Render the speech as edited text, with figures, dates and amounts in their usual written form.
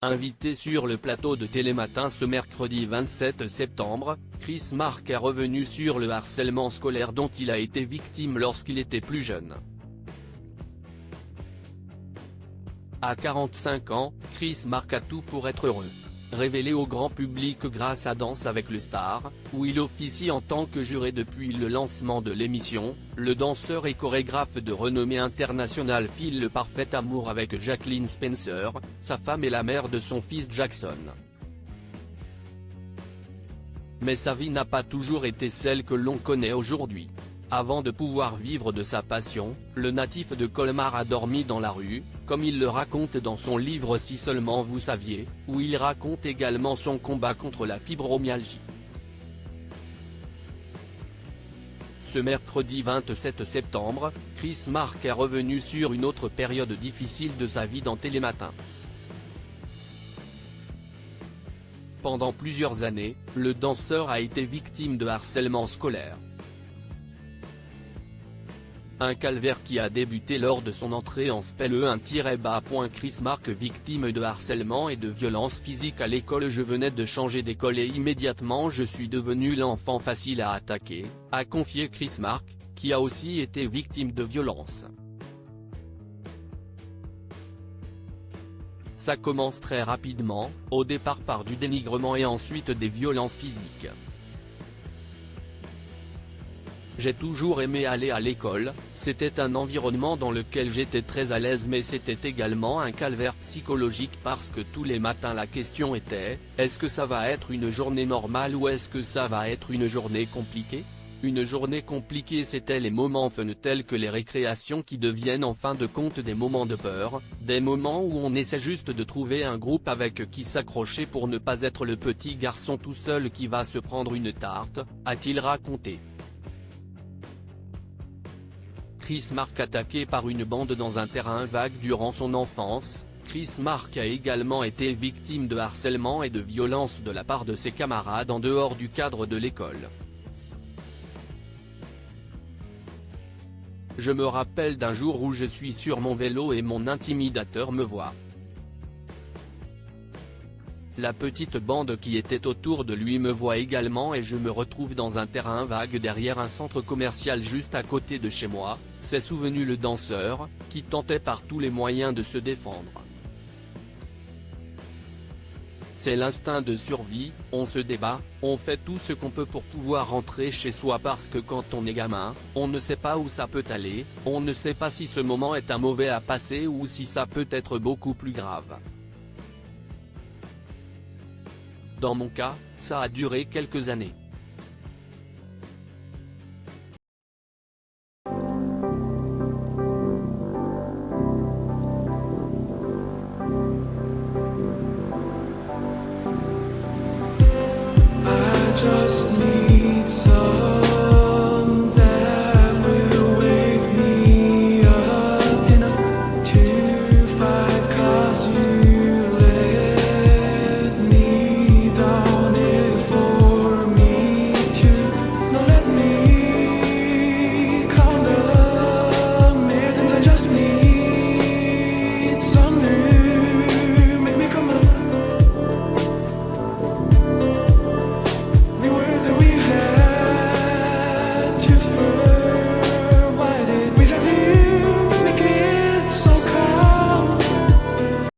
Invité sur le plateau de Télématin ce mercredi 27 septembre, Chris Marques est revenu sur le harcèlement scolaire dont il a été victime lorsqu'il était plus jeune. À 45 ans, Chris Marques a tout pour être heureux. Révélé au grand public grâce à Danse avec le Star, où il officie en tant que juré depuis le lancement de l'émission, le danseur et chorégraphe de renommée internationale file le parfait amour avec Jacqueline Spencer, sa femme et la mère de son fils Jackson. Mais sa vie n'a pas toujours été celle que l'on connaît aujourd'hui. Avant de pouvoir vivre de sa passion, le natif de Colmar a dormi dans la rue, comme il le raconte dans son livre Si seulement vous saviez, où il raconte également son combat contre la fibromyalgie. Ce mercredi 27 septembre, Chris Marques est revenu sur une autre période difficile de sa vie dans Télématin. Pendant plusieurs années, le danseur a été victime de harcèlement scolaire. Un calvaire qui a débuté lors de son entrée en SPEL E1-. Chris Marques victime de harcèlement et de violence physique à l'école. Je venais de changer d'école et immédiatement je suis devenu l'enfant facile à attaquer, a confié Chris Marques, qui a aussi été victime de violence. Ça commence très rapidement, au départ par du dénigrement et ensuite des violences physiques. J'ai toujours aimé aller à l'école, c'était un environnement dans lequel j'étais très à l'aise, mais c'était également un calvaire psychologique parce que tous les matins la question était, est-ce que ça va être une journée normale ou est-ce que ça va être une journée compliquée ? Une journée compliquée, c'était les moments fun tels que les récréations qui deviennent en fin de compte des moments de peur, des moments où on essaie juste de trouver un groupe avec qui s'accrocher pour ne pas être le petit garçon tout seul qui va se prendre une tarte, a-t-il raconté. Chris Marques attaqué par une bande dans un terrain vague durant son enfance. Chris Marques a également été victime de harcèlement et de violence de la part de ses camarades en dehors du cadre de l'école. Je me rappelle d'un jour où je suis sur mon vélo et mon intimidateur me voit. La petite bande qui était autour de lui me voit également et je me retrouve dans un terrain vague derrière un centre commercial juste à côté de chez moi, s'est souvenu le danseur, qui tentait par tous les moyens de se défendre. C'est l'instinct de survie, on se débat, on fait tout ce qu'on peut pour pouvoir rentrer chez soi parce que quand on est gamin, on ne sait pas où ça peut aller, on ne sait pas si ce moment est un mauvais à passer ou si ça peut être beaucoup plus grave. Dans mon cas, ça a duré quelques années.